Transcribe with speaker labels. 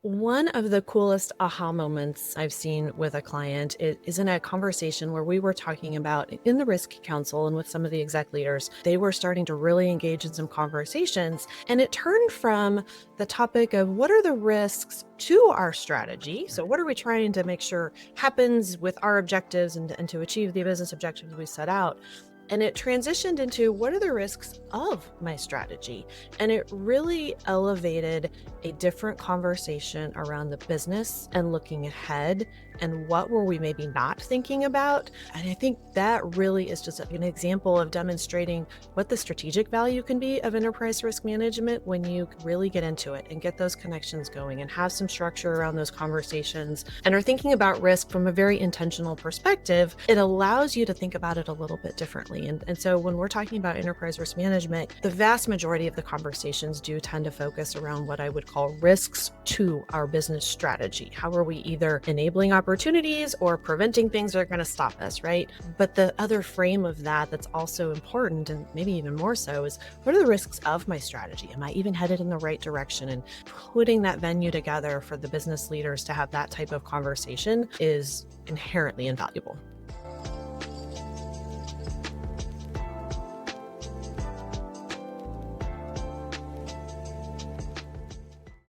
Speaker 1: One of the coolest aha moments I've seen with a client is in a conversation where we were talking about in the risk council and with some of the exec leaders. They were starting to really engage in some conversations, and it turned from the topic of what are the risks to our strategy. So, what are we trying to make sure happens with our objectives and to achieve the business objectives we set out? And it transitioned into what are the risks of my strategy? And it really elevated a different conversation around the business and looking ahead and what were we maybe not thinking about. And I think that really is just an example of demonstrating what the strategic value can be of enterprise risk management when you really get into it and get those connections going and have some structure around those conversations and are thinking about risk from a very intentional perspective. It allows you to think about it a little bit differently. And so when we're talking about enterprise risk management, the vast majority of the conversations do tend to focus around what I would call risks to our business strategy. How are we either enabling opportunities or preventing things that are going to stop us, right? But the other frame of that that's also important, and maybe even more so, is what are the risks of my strategy? Am I even headed in the right direction? And putting that venue together for the business leaders to have that type of conversation is inherently invaluable.